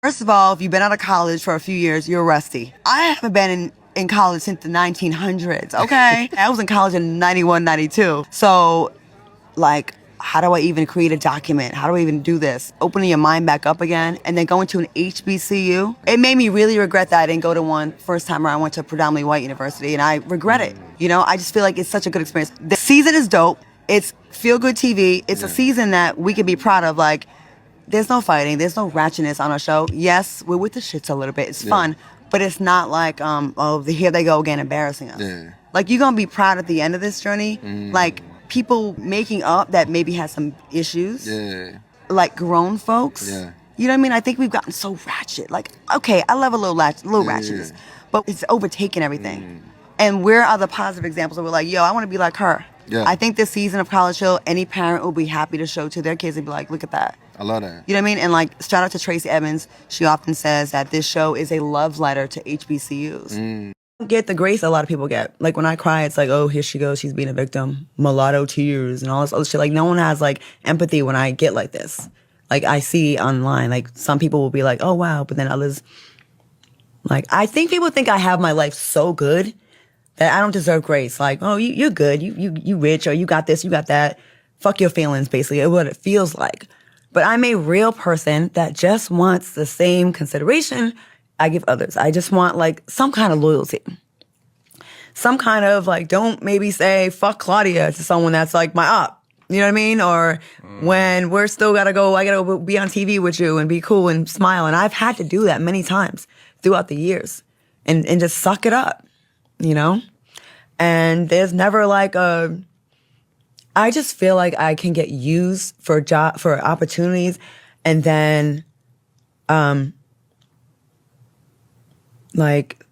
First of all, if you've been out of college for a few years, you're rusty. I haven't been in college since the 1900s, okay? I was in college in 91, 92. So, like, how do I even create a document? How do I even do this? Opening your mind back up again and then going to an HBCU. It made me really regret that I didn't go to one first time around. I went to a predominantly white university and I regret it. You know, I just feel like it's such a good experience. The season is dope. It's feel-good TV. It's a season that we can be proud of. Like, there's no fighting. There's no ratchetness on our show. Yes, we're with the shits a little bit. It's fun. But it's not like, here they go again embarrassing us. Yeah. Like, you're going to be proud at the end of this journey. Like, people making up that maybe has some issues. Yeah. Like, grown folks. Yeah. You know what I mean? I think we've gotten so ratchet. Like, okay, I love a little ratchetness. But it's overtaken everything. And where are the positive examples where we're like, yo, I want to be like her. Yeah. I think this season of College Hill, any parent will be happy to show to their kids and be like, look at that. I love that. You know what I mean? And like, shout out to Tracy Evans. She often says that this show is a love letter to HBCUs. Get the grace a lot of people get. Like when I cry, it's like, oh, here she goes. She's being a victim. Mulatto tears and all this other shit. Like no one has like empathy when I get like this. Like I see online, like some people will be like, oh, wow. But then others, like, I think people think I have my life so good that I don't deserve grace. Like, oh, you're good. You rich or you got this, you got that. Fuck your feelings, basically, what it feels like. But I'm a real person that just wants the same consideration I give others. I just want like some kind of loyalty. Some kind of like, don't maybe say fuck Claudia to someone that's like my op. You know what I mean? Or when we're still I gotta go be on TV with you and be cool and smile. And I've had to do that many times throughout the years and just suck it up, you know? And there's never like I just feel like I can get used for opportunities, and then, like,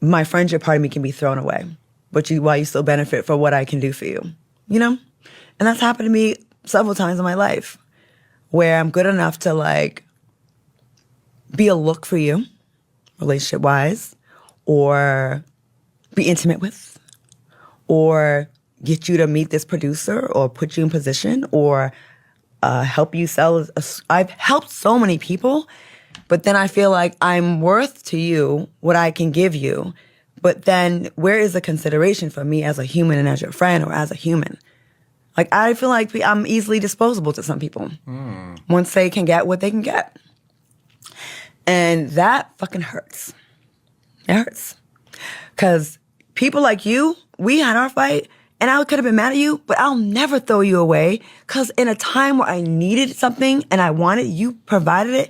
my friendship part of me can be thrown away, but while you still benefit for what I can do for you, you know? And that's happened to me several times in my life, where I'm good enough to like be a look for you, relationship-wise, or be intimate with, or get you to meet this producer or put you in position or help you sell. I've helped so many people, but then I feel like I'm worth to you what I can give you. But then where is the consideration for me as a human and as your friend or as a human? Like, I feel like I'm easily disposable to some people once they can get what they can get. And that fucking hurts. It hurts. Because people like you, we had our fight, and I could have been mad at you, but I'll never throw you away. Because in a time where I needed something and I wanted, you provided it.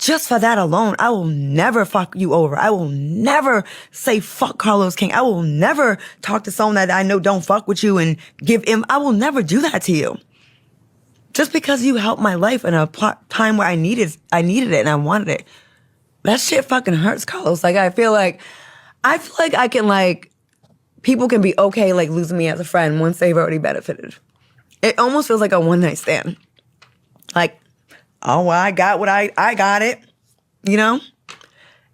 Just for that alone, I will never fuck you over. I will never say fuck Carlos King. I will never talk to someone that I know don't fuck with you and give him. I will never do that to you. Just because you helped my life in a time where I needed it and I wanted it. That shit fucking hurts, Carlos. Like, I feel like I can like, people can be okay like losing me as a friend once they've already benefited. It almost feels like a one-night stand. Like, oh, well, I got what I got it, you know?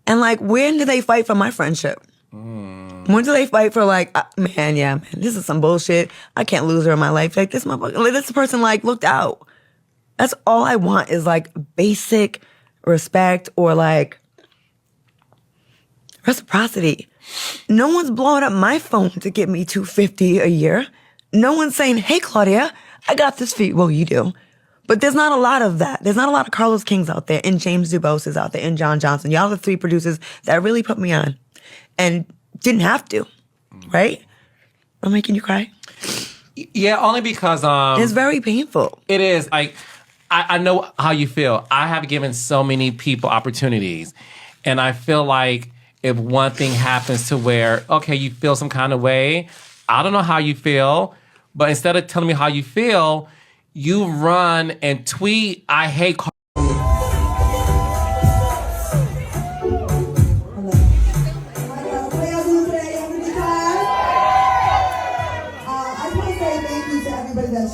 And like, when do they fight for my friendship? When do they fight for like, man, this is some bullshit. I can't lose her in my life. Like, this person like looked out. That's all I want is like basic respect or like reciprocity. No one's blowing up my phone to give me $250 a year. No one's saying, hey, Claudia, I got this for you. Well, you do. But there's not a lot of that. There's not a lot of Carlos Kings out there, and James Dubose is out there, and John Johnson. Y'all are the three producers that really put me on and didn't have to, right? I'm making you cry? Yeah, only because... it's very painful. It is. Like, I know how you feel. I have given so many people opportunities, and I feel like if one thing happens to where, okay, you feel some kind of way, I don't know how you feel, but instead of telling me how you feel, you run and tweet, I hate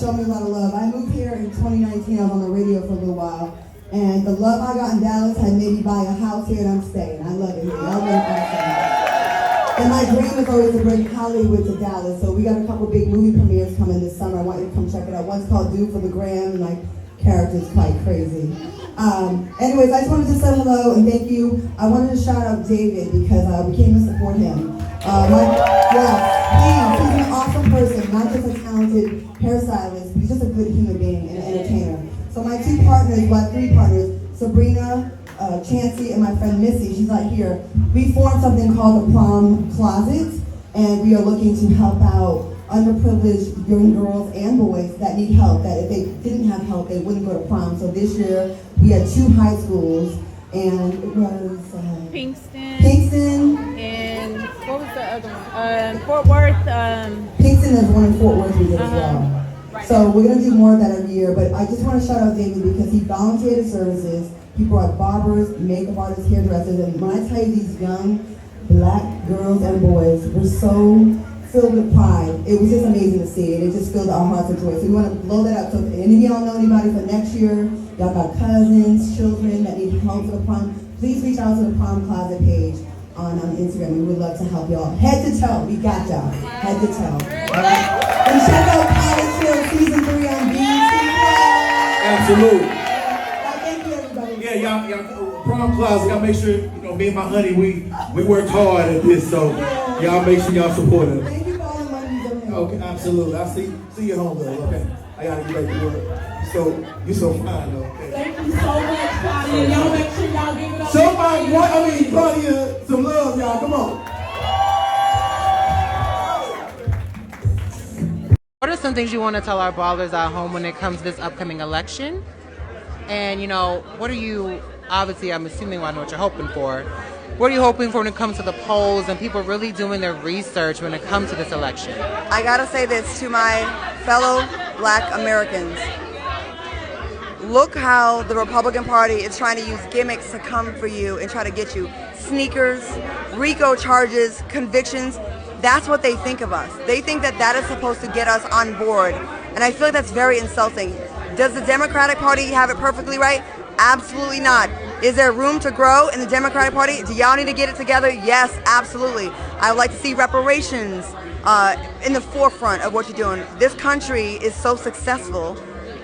Show me a lot of love. I moved here in 2019. I was on the radio for a little while, and the love I got in Dallas had made me buy a house here, and I'm staying. I love it here. I love it. And my dream is always to bring Hollywood to Dallas. So we got a couple big movie premieres coming this summer. I want you to come check it out. One's called Do for the Gram, and my character's quite crazy. Anyways, I just wanted to say hello and thank you. I wanted to shout out David because we came to support him. He's an awesome person, not just a talented hairstylist, but he's just a good human being and an entertainer. So my two partners, well, three partners, Sabrina, Chancey, and my friend Missy, she's not here. We formed something called the Prom Closet, and we are looking to help out underprivileged young girls and boys that need help, that if they didn't have help, they wouldn't go to prom. So this year, we had 2 high schools, and it was Kingston, and what was the other one? Fort Worth. Kingston is one in Fort Worth we did as well. Right. So we're gonna do more of that every year, but I just want to shout out David because he volunteered his services. He brought barbers, makeup artists, hairdressers, and when I tell you these young black girls and boys were so filled with pride, it was just amazing to see, and it just filled our hearts with joy. So we want to blow that up. So if any of y'all know anybody for next year, y'all got cousins, children that need help for the prom, please reach out to the Prom Closet page on Instagram. We would love to help y'all. Head to toe, we got y'all. Head to toe. All right? And check out College Hill Season 3 on BET. Absolutely. Thank you, everybody. Yeah, y'all, Prom Closet, y'all make sure, me and my honey, we work hard at this, so y'all make sure y'all support us. Thank you for all the money you donate. Okay, absolutely. I'll see you home, though, okay? I gotta get back to work. You're so fine, though. Okay? Thank you so much, Claudia. Y'all make sure y'all give it up. Claudia, some love, y'all. Come on. What are some things you want to tell our ballers at home when it comes to this upcoming election? And, what are you, obviously, I'm assuming I know what you're hoping for. What are you hoping for when it comes to the polls and people really doing their research when it comes to this election? I gotta say this to my fellow black Americans. Look how the Republican Party is trying to use gimmicks to come for you and try to get you. Sneakers, RICO charges, convictions. That's what they think of us. They think that that is supposed to get us on board. And I feel like that's very insulting. Does the Democratic Party have it perfectly right? Absolutely not. Is there room to grow in the Democratic Party? Do y'all need to get it together? Yes, absolutely. I would like to see reparations in the forefront of what you're doing. This country is so successful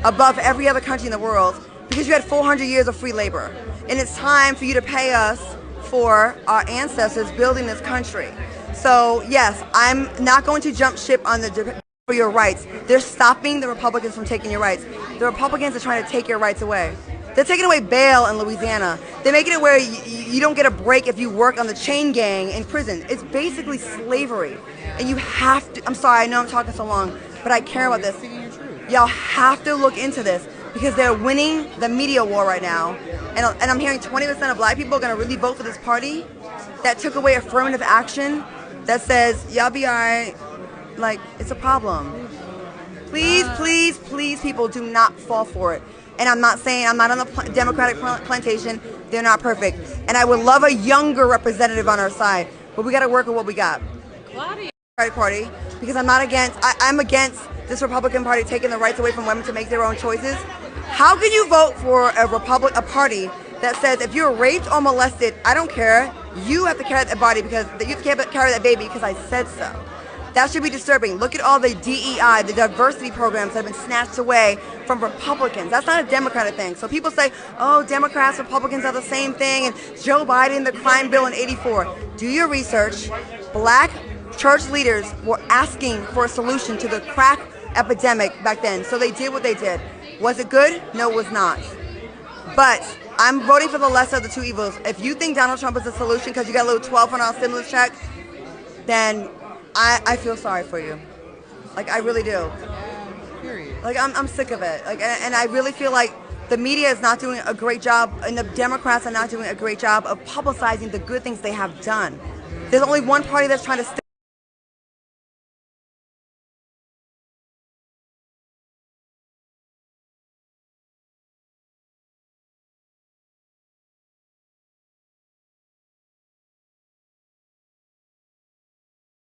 above every other country in the world because you had 400 years of free labor. And it's time for you to pay us for our ancestors building this country. So yes, I'm not going to jump ship on for your rights. They're stopping the Republicans from taking your rights. The Republicans are trying to take your rights away. They're taking away bail in Louisiana. They're making it where you don't get a break if you work on the chain gang in prison. It's basically slavery. And you have to, I'm sorry, I know I'm talking so long, but I care about this. Y'all have to look into this because they're winning the media war right now. And I'm hearing 20% of black people are going to really vote for this party that took away affirmative action that says, y'all be all right. Like, it's a problem. Please, please, please, people, do not fall for it. And I'm not saying I'm not on the Democratic plantation. They're not perfect. And I would love a younger representative on our side. But we got to work with what we got. Claudia. Party, because I'm against this Republican Party taking the rights away from women to make their own choices. How can you vote for a party that says if you're raped or molested, I don't care, you have to carry that body because you have to carry that baby because I said so. That should be disturbing. Look at all the DEI, the diversity programs that have been snatched away from Republicans. That's not a Democratic thing. So people say, oh, Democrats, Republicans are the same thing, and Joe Biden, the crime bill in '84. Do your research. Black church leaders were asking for a solution to the crack epidemic back then. So they did what they did. Was it good? No, it was not. But I'm voting for the lesser of the two evils. If you think Donald Trump is a solution because you got a little $1,200 stimulus check, then I feel sorry for you. Like, I really do. Period. Like, I'm sick of it. Like, and I really feel like the media is not doing a great job, and the Democrats are not doing a great job of publicizing the good things they have done. There's only one party that's trying to